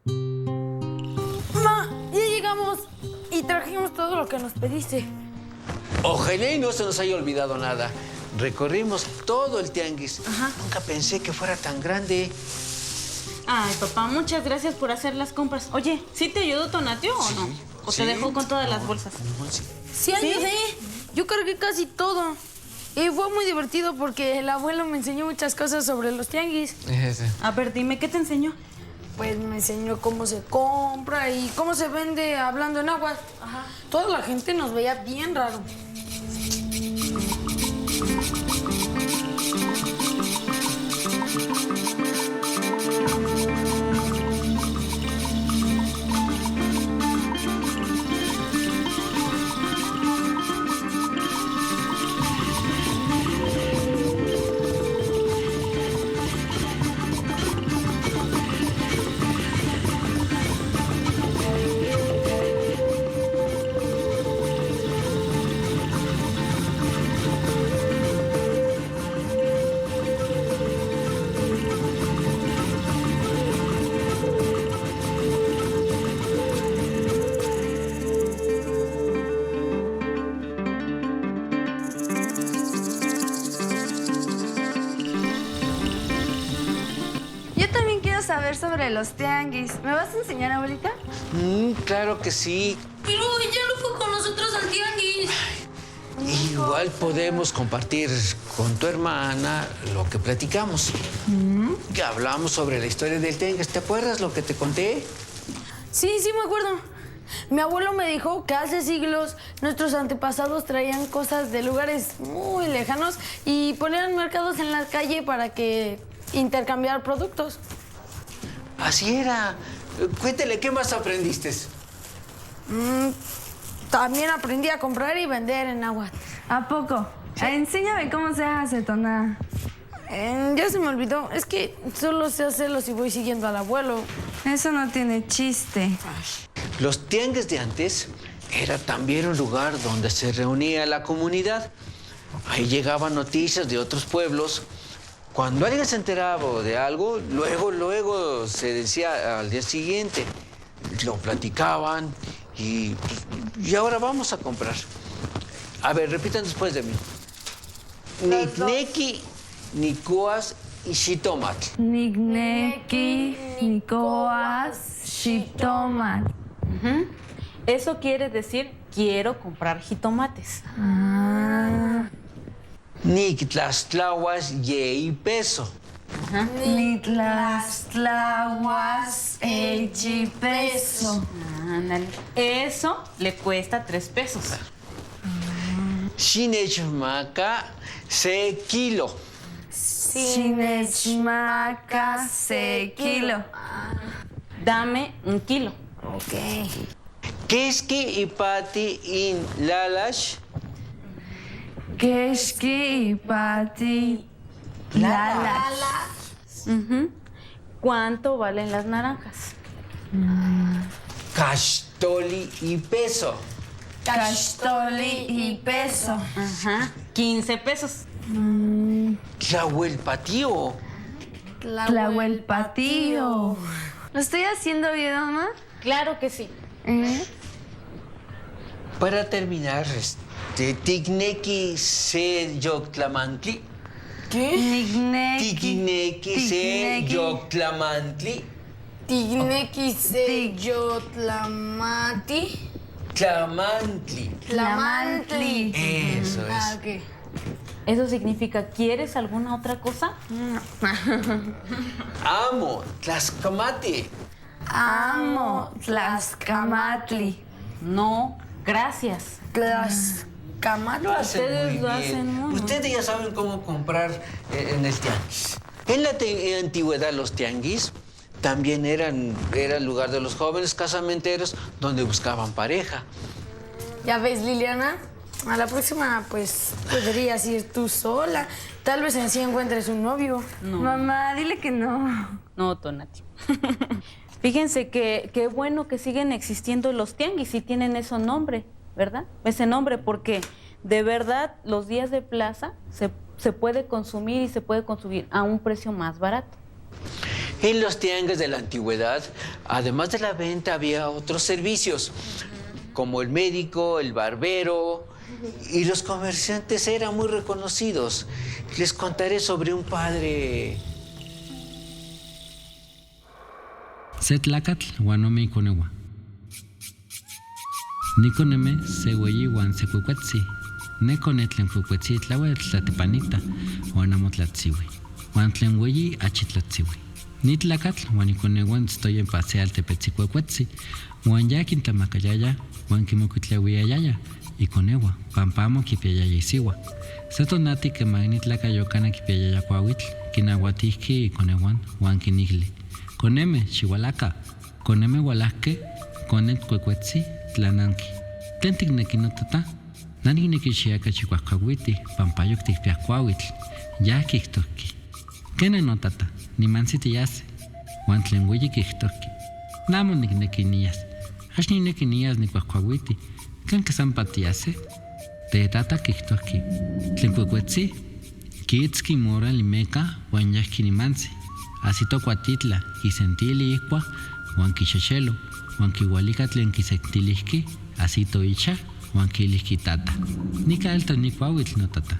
Ma, ya llegamos y trajimos todo lo que nos pediste. Ojalá y no se nos haya olvidado nada. Recorrimos todo el tianguis. Ajá. Nunca pensé que fuera tan grande. Ay, papá, muchas gracias por hacer las compras. Oye, ¿sí te ayudó Tonatio o no? ¿O sí. te dejó con todas las bolsas? No, sí. Sí, ayudé. Yo cargué casi todo. Y fue muy divertido porque el abuelo me enseñó muchas cosas sobre los tianguis. A ver, dime, ¿qué te enseñó? Pues me enseñó cómo se compra y cómo se vende hablando en agua. Ajá. Toda la gente nos veía bien raro. Yo también quiero saber sobre los tianguis. ¿Me vas a enseñar, abuelita? Claro que sí. Pero ella no fue con nosotros al tianguis. Igual podemos compartir con tu hermana lo que platicamos. Que hablamos sobre la historia del tianguis. ¿Te acuerdas lo que te conté? Sí, sí me acuerdo. Mi abuelo me dijo que hace siglos nuestros antepasados traían cosas de lugares muy lejanos y ponían mercados en la calle para que intercambiar productos. Así era. Cuéntale, ¿qué más aprendiste? También aprendí a comprar y vender en agua. ¿A poco? Enséñame cómo se hace, Tona. Ya se me olvidó. Es que solo sé hacerlo si voy siguiendo al abuelo. Eso no tiene chiste. Los tianguis de antes era también un lugar donde se reunía la comunidad. Ahí llegaban noticias de otros pueblos. Cuando alguien se enteraba de algo, luego se decía al día siguiente. Lo platicaban y ahora vamos a comprar. A ver, repitan después de mí. Nikneki, Nikuas y Shitomat. Nigneki, Nikoas, Shiptomat. Eso quiere decir, quiero comprar jitomates. Niktlaxtlahuas yei peso. Nitlaxtlahuas, Echipeso. Ándale. Eso le cuesta 3 pesos. Shinechmaka se kilo. Chinechmaca, Sekilo. Dame 1 kilo. Ok. Keski ipati in lalash. Keshki, Ipati, Lala. ¿Cuánto valen las naranjas? Kashtoli y peso. Cachtoli y Peso. Ajá, 15 pesos. Tlahuelpatío. Tlahuelpatío. ¿Lo estoy haciendo bien, mamá? Claro que sí. Para terminar, Tikneki se yoctlamantli. Nigneki. Tikneki se yoctlamantli. Tignequise Yotlamati. Tlamantli. Tlamantli. Eso es. Ok. ¿Eso significa, ¿quieres alguna otra cosa? Amo, Tlaxcamati. Amo Tlaxcamatli. No, gracias. Tlaxcamati. Lo hacen Ustedes muy lo bien. hacen muy bien. Ustedes ya saben cómo comprar en el tianguis. En la antigüedad los tianguis también eran lugar de los jóvenes casamenteros donde buscaban pareja. Ya ves, Liliana, a la próxima pues podrías ir tú sola. Tal vez en sí encuentres un novio. No. Mamá, dile que no. No, Tonati. Fíjense que qué bueno que siguen existiendo los tianguis y tienen ese nombre, ¿verdad? Ese nombre porque de verdad los días de plaza se puede consumir y se puede consumir a un precio más barato. En los tianguis de la antigüedad, además de la venta, había otros servicios, como el médico, el barbero, y los comerciantes eran muy reconocidos. Les contaré sobre un padre. Setlacatl guanome ikonewa. Nikoneme seweyi wan sekuecuetzi. Neconetlen fuecuetzi tlaue tlatepanita wan amotlatziwi. Wan tlen weyi achitlatziwi. Nitlacatl wan ikonewan tztoyen paseal tepetzicuecuetzi. Wan yakin tlamakayaya wan kimocuitlawiayaya. Ikonewa, pampamo kipiayaya isiwa. Setonati que magnitlacayocan kipiayaya cuahuitl, kinahuatihki ikonewan wan kinigli. Koneme xihualaca, koneme hualasque, konet cuecuetzi, tlananki. Tlen tikneki notata, nanikneki xiaca chihuascahuiti, pampayok tikpiascuahuitl, ya kihtohki. Kene notata, nimansi tiyase, wan tlen weyi kihtohki. Namo nikneki niyas, ax nineki niyas nikuascuahuiti, ken kesampa tiyase, tetata kihtohki. Tlen cuecuetzi, kiitzki mora limeca, wan yahki nimansi. Asito cuatitla, kisentili ikua, wan kixexelo, wan kiwalika tlen kisektilihki, asito icha, wan kilihki tata. Nika alta nikuawitl no tata.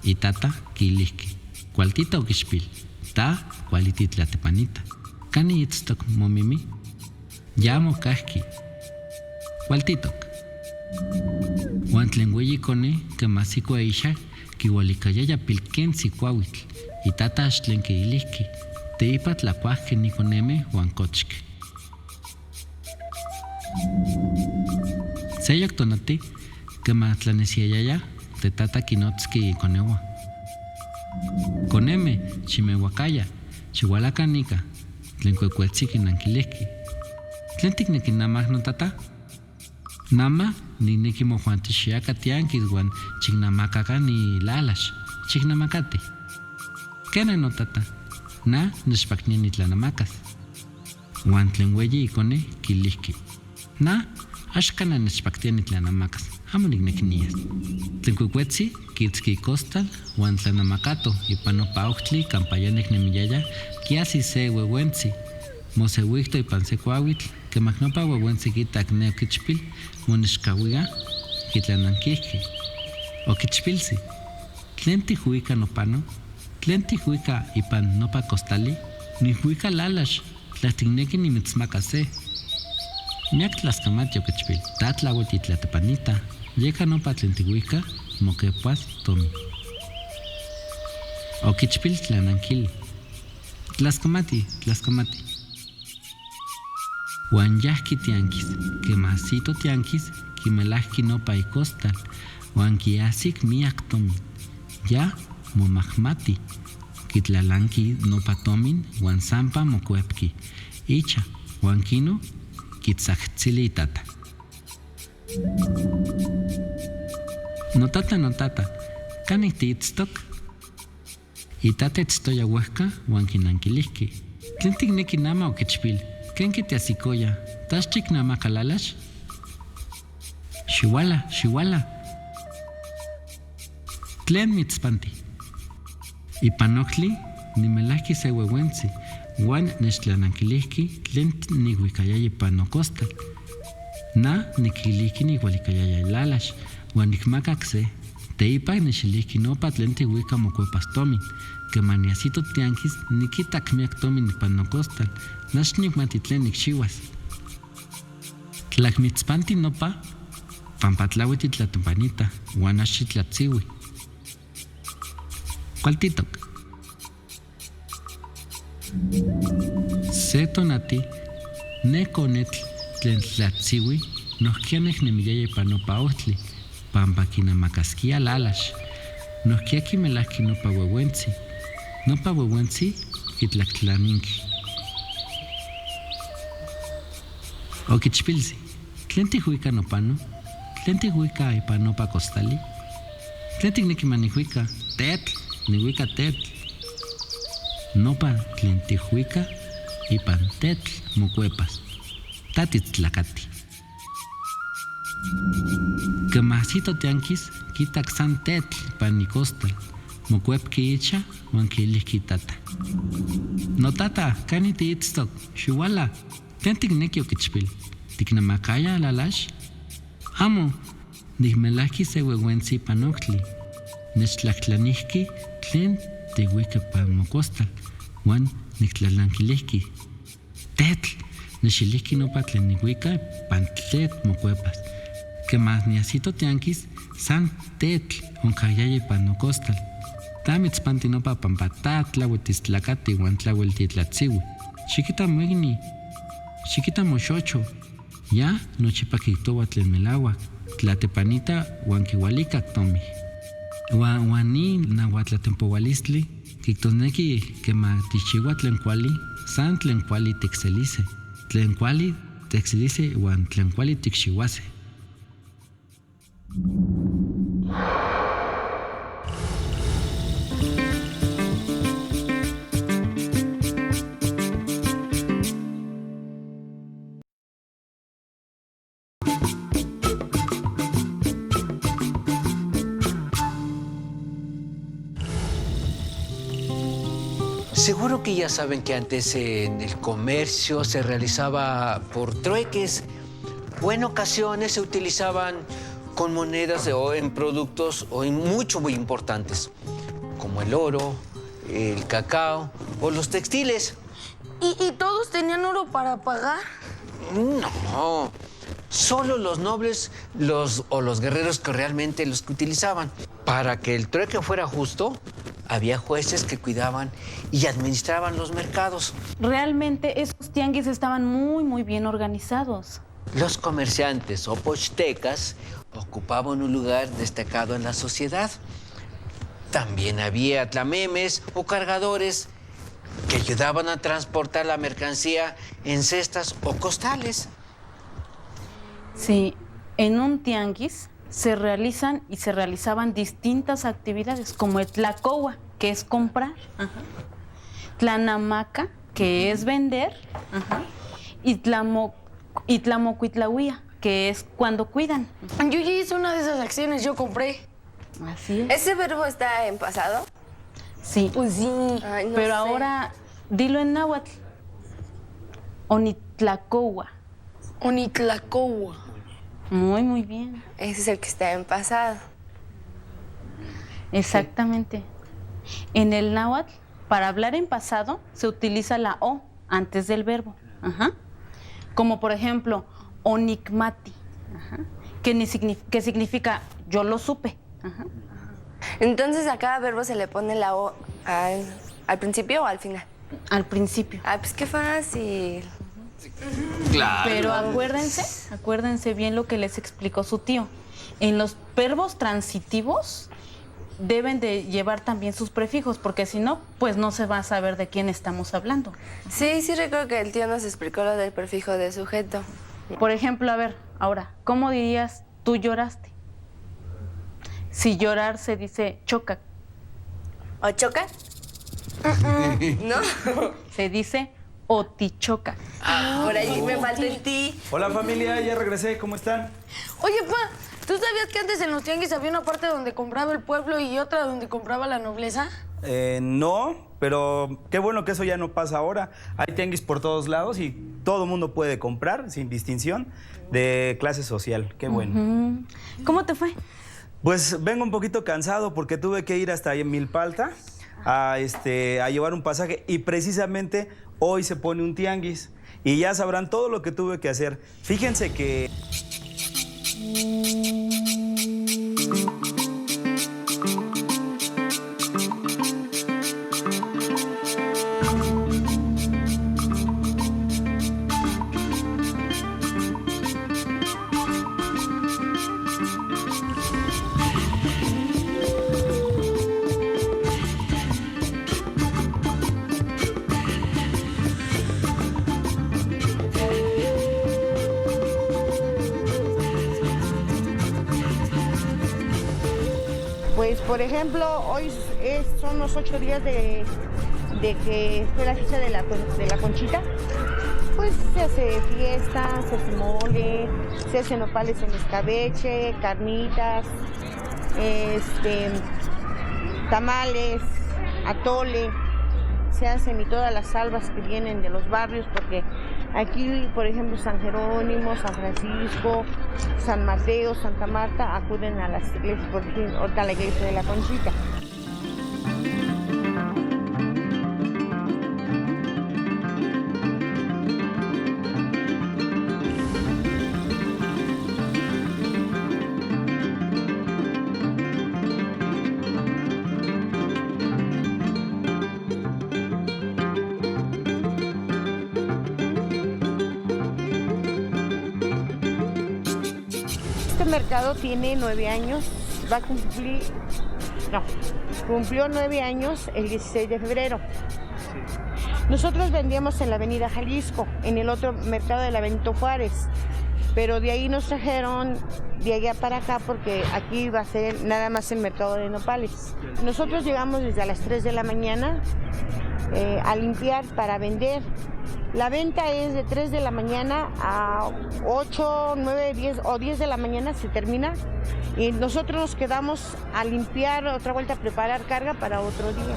Y tata kilihki. Cualtita okixpil, ta cualititla tepanita. Kani itztok momimi, ya mokahki. Cualtitok. Wan tlen weyi kone, kemasiko isha, kiwalikayaya pilken sikuawitl, y tata axtlen kiilihki. Teipa tlacuahque niconeme wan cochque. Seyok tonati, kema tlanesiayaya, tetata kinotski conewa. Coneme, chimehuacaya, chihualacanica, tlen cuecuetzi kinankilihki. Tlen tikneki namah notata? Nama, nineki mojuantixiaca tianquis wan chiknamakaka ni lalax, chiknamakati. Kena notata? Na nixpakniani tlanamakas. Wan tlen weyi ikone kilihki. Na axkana nixpaktiani tlanamakas. Amo nikneki niyas. Tlen cuecuetzi kitzki costal wan tlanamakato ipan nopa ohtli kampaya niknemiyaya kiasi se wewentzi. Moseuihto ipan se kuawitl kemak nopa wewentzi kitak ne okichpil monixkawiga kitlanankihki. Okichpilsi. Tlen tihuika nopano? Tlen tihuika ipan nopa costali, nihuika lalax, tlatikneki nimitzmaka se. Miak tlaskamati okichpil, tatlaueti tlatepanita, yeka nopa tlen tihuika, mokepuas tomi. Okichpil tlanankili. Tlaskamati. Wan yahki tianquis, kemasito tianquis, kimelahki nopa ikostal, wan kiasik miak tomi. Ya momahmati, kitlalanki nopa tomin, wan sampa mokuepki. Icha, wan kino, kitzahtsili itata. Notata, kanik tiitztok? Itata itztoya huehka, wan kinankilihki. Tlen tikneki nama okichpil, ken kitiasikoya, taxchik nama kalalax? Xiuala. Tlen mitzpanti. Ipan ohtli, nimelahki se wewentzi, wan nextlanankilihki tlen nihuikayaya ipan nokostal. Na nikilihki nihualikayaya lalax, wan nikmakak se, teipa nexilihki nopa tlen tihuika mokuepas tomin, kemaniasito tianquis nikitak miak tomin ipan nokostal, nax nikmati tlen nikxiuas. Tlakmitzpanti nopa, pampatlaueti tlatempanita, wan axi tlatziwi. Cualtitok. Se tonati, ne conetl tlen tlatziwi, nohkia neknemiyaya ipan nopa ohtli, pampa kinamakaskia lalax. Nohkia kimelahki nopa wewentzi. Nopa wewentzi kitlaktlaninki. Okichpilsi, tlen tihuika nopano? Tlen tihuika ipan nopa costali? Tlen tikneki manihuika? Tetl. Nihuika tetl. Nopa tlen tihuika ipan tetl mokuepas. Tatitztlakati. Kemasito tianquis kitak san tetl ipan nikostal. mokuepkiicha wan kilihki tata. No tata, kani tiitztok, xiuala, tlen tikneki okichpil, tiknamakaya lalax? Amo, nikmelahki se ueuentzi panoktli, nechtlahtlanihki tlen tiuike pan mokostal, wan niktlalanquilihki. Tetl, nexilihki nopa tlen niuika pan tlet mokuepas. Kemas niasito tianquis, san tetl onkayaya pan nokostal. Tamitzpanti nopa pampatat tlauetistlakati wan tlaueltitlatziui. Xiquita moigni, xiquita moxocho. Ya nochipa kihtowa tlen melauak, tlatepanita wan kiualikak tomi. Wan ni nauatlatempoualistli, kihtosneki kema tixchiua tlen kuali, san tlen kuali tikselise. Tlen kuali tikselise wan tlen kuali tikxiuase. Seguro que ya saben que antes en el comercio se realizaba por trueques o en ocasiones se utilizaban con monedas o en productos muy importantes, como el oro, el cacao o los textiles. ¿Y todos tenían oro para pagar? No, solo los nobles o los guerreros que realmente los que utilizaban. Para que el trueque fuera justo, había jueces que cuidaban y administraban los mercados. Realmente esos tianguis estaban muy bien organizados. Los comerciantes o pochtecas ocupaban un lugar destacado en la sociedad. También había tlamemes o cargadores que ayudaban a transportar la mercancía en cestas o costales. Sí, en un tianguis se realizaban distintas actividades, como el tlacowa, que es comprar, tlanamaca, que es vender, y tlamocuitlahuia, que es cuando cuidan. Yo ya hice una de esas acciones, yo compré. Así es. ¿Ese verbo está en pasado? Sí. Pues sí. Ay, no Pero sé. ahora dilo en náhuatl. Onitlacowa. Onitlacowa. Muy bien. Ese es el que está en pasado. Exactamente. En el náhuatl, para hablar en pasado, se utiliza la O antes del verbo. Como por ejemplo, onikmati, que significa yo lo supe. Entonces, ¿a cada verbo se le pone la O al principio o al final? Al principio. Ay, pues qué fácil. Claro. Pero acuérdense bien lo que les explicó su tío. En los verbos transitivos deben de llevar también sus prefijos, porque si no, pues no se va a saber de quién estamos hablando. Sí, recuerdo que el tío nos explicó lo del prefijo de sujeto. Por ejemplo, a ver, ahora, ¿cómo dirías tú lloraste? Si llorar se dice choca. ¿O choca? ¿No? Se dice otichoca. Por ahí me falta el ti. Hola familia, ya regresé, ¿cómo están? Oye, pa, ¿tú sabías que antes en los tianguis había una parte donde compraba el pueblo y otra donde compraba la nobleza? No, pero qué bueno que eso ya no pasa ahora. Hay tianguis por todos lados y todo el mundo puede comprar, sin distinción, de clase social. Qué bueno. ¿Cómo te fue? Pues vengo un poquito cansado porque tuve que ir hasta Milpalta a llevar un pasaje y precisamente hoy se pone un tianguis y ya sabrán todo lo que tuve que hacer. Fíjense que... Pues, por ejemplo, hoy son los 8 días de que fue la fiesta de la Conchita. Pues se hace fiesta, se hace mole, se hace nopales en escabeche, carnitas, tamales, atole, se hacen y todas las salvas que vienen de los barrios, porque aquí, por ejemplo, San Jerónimo, San Francisco, San Mateo, Santa Marta, acuden a las iglesias, por ejemplo, ahorita la iglesia de la Conchita. Este mercado tiene 9 años, va a cumplir, no, cumplió 9 años el 16 de febrero. Nosotros vendíamos en la avenida Jalisco, en el otro mercado de la Benito Juárez, pero de ahí nos trajeron de allá para acá porque aquí va a ser nada más el mercado de nopales. Nosotros llegamos desde a las 3 de la mañana a limpiar para vender. La venta es de 3 de la mañana a 8, 9, 10 o 10 de la mañana se termina y nosotros nos quedamos a limpiar, otra vuelta a preparar carga para otro día.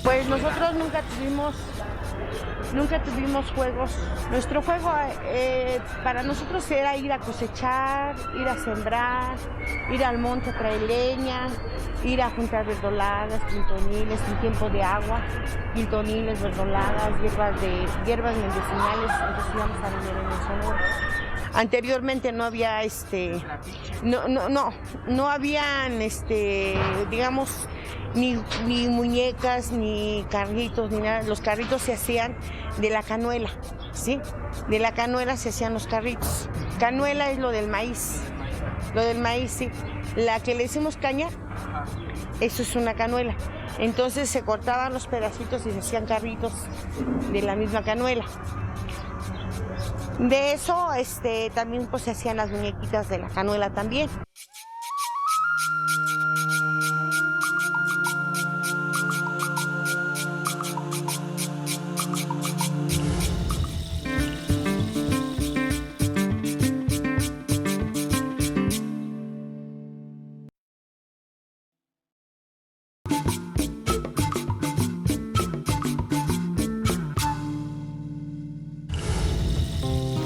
Pues nosotros nunca tuvimos juegos. Nuestro juego para nosotros era ir a cosechar, ir a sembrar, ir al monte a traer leña, ir a juntar verdolagas, quintoniles en tiempo de agua, quintoniles, verdolagas, hierbas medicinales, entonces íbamos a vender en el Sonora. Anteriormente no había no habían digamos ni muñecas, ni carritos, ni nada. Los carritos se hacían de la canuela, ¿sí? De la canuela se hacían los carritos. Canuela es lo del maíz, sí. La que le decimos caña, eso es una canuela. Entonces se cortaban los pedacitos y se hacían carritos de la misma canuela. De eso también pues se hacían las muñequitas de la canuela también.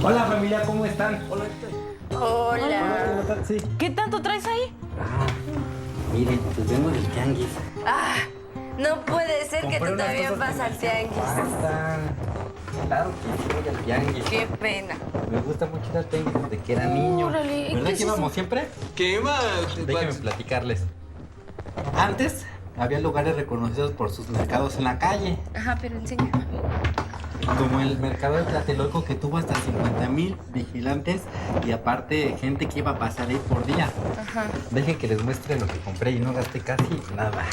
Hola familia, ¿cómo están? Hola. Hola. ¿Cómo están? Sí. ¿Qué tanto traes ahí? Miren, pues vengo del tianguis. No puede ser que Compré tú unas también cosas vas que al me tianguis. encantan. Claro que sí voy al tianguis. Qué pena. Me gusta mucho ir al tianguis desde que era niño. Órale, ¿Verdad ¿qué que es íbamos siempre? ¿Qué más? Déjenme platicarles. Antes había lugares reconocidos por sus mercados en la calle. Ajá, pero enséñame. Como el mercado de Tlatelolco, que tuvo hasta 50,000 vigilantes y aparte gente que iba a pasar ahí por día. Ajá. Dejen que les muestre lo que compré y no gasté casi nada.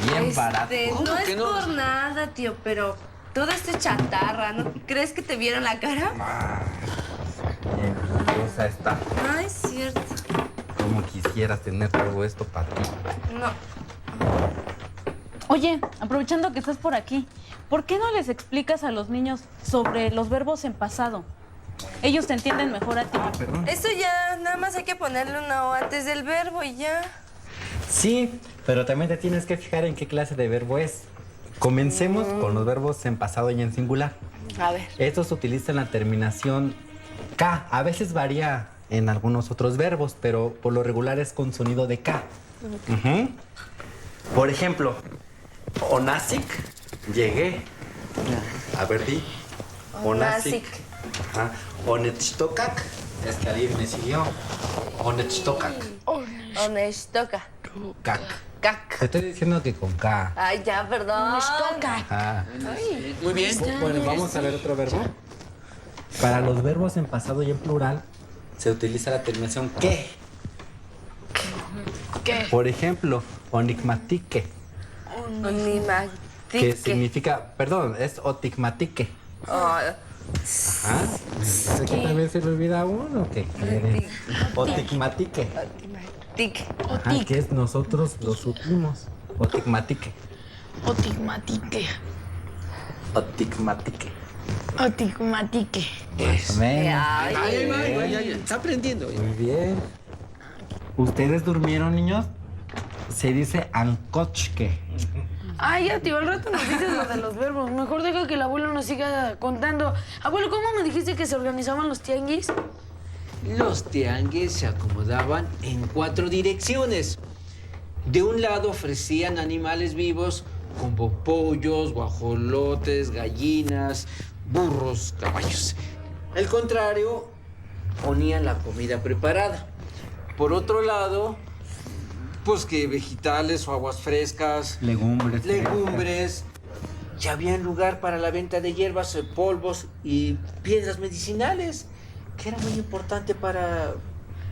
Bien barato. No es que no? por nada, tío, pero todo esto es chatarra. ¿No crees que te vieron la cara? Bien preciosa está. No es cierto. Como quisieras tener todo esto para ti. No. Oye, aprovechando que estás por aquí, ¿por qué no les explicas a los niños sobre los verbos en pasado? Ellos te entienden mejor a ti. Perdón. Eso ya, nada más hay que ponerle una O antes del verbo y ya. Sí, pero también te tienes que fijar en qué clase de verbo es. Comencemos con los verbos en pasado y en singular. A ver. Estos utilizan la terminación K. A veces varía en algunos otros verbos, pero por lo regular es con sonido de K. Ujú. Por ejemplo, Onasik, llegué. A ver, di. Onasik. Ajá. Onechitokak, es que alguien me siguió. Onechitokak. Onestoca. Kak. Cac. Te estoy diciendo que con K. Ay, ya, perdón. Ajá. Muy bien. Bueno, vamos a ver otro verbo. Para los verbos en pasado y en plural se utiliza la terminación que. ¿Qué? Por ejemplo, onigmatique, que Onimatique. significa, perdón, es otigmatique. Oh, Ajá. ¿Sé que también se le olvida a uno? ¿Qué quiere? Oticmatique. Tic. Ajá, que es nosotros lo supimos. Oticmatique. Otigmatique. Oticmatique. Otigmatique. Más o menos. Ya, está aprendiendo. Muy bien. ¿Ustedes durmieron, niños? Se dice ancochque. Ay, ya, tío, al rato nos dices lo de los verbos. Mejor deja que el abuelo nos siga contando. Abuelo, ¿cómo me dijiste que se organizaban los tianguis? Los tianguis se acomodaban en 4 direcciones. De un lado ofrecían animales vivos como pollos, guajolotes, gallinas, burros, caballos. Al contrario, ponían la comida preparada. Por otro lado, pues que vegetales o aguas frescas, legumbres. Ya había lugar para la venta de hierbas, polvos y piedras medicinales, que era muy importante para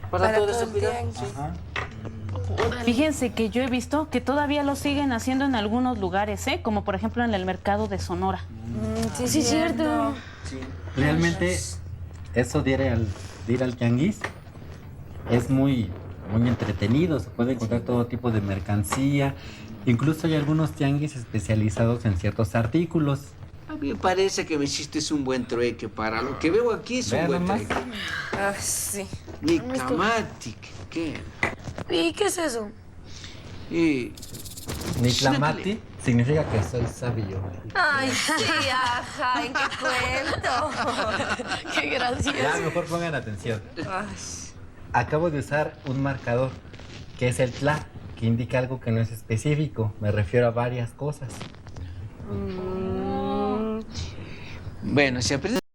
todo ese cuidado. Sí. Fíjense que yo he visto que todavía lo siguen haciendo en algunos lugares, ¿eh? Como por ejemplo en el mercado de Sonora. Sí, sí, es cierto. Realmente, eso de ir al tianguis es muy entretenido. Se puede encontrar todo tipo de mercancía. Incluso hay algunos tianguis especializados en ciertos artículos. A mí me parece que me hiciste un buen trueque. Para lo que veo aquí es un Vean buen nomás. trueque. Ah, sí. Nicamatic, ¿qué? ¿Y qué es eso? Y... Niclamati significa que soy sabio. Ay, sí, ajá, ¿en qué cuento? Qué gracioso. Ya, mejor pongan atención. Ay. Acabo de usar un marcador, que es el tla, que indica algo que no es específico. Me refiero a varias cosas. Bueno, si aprendes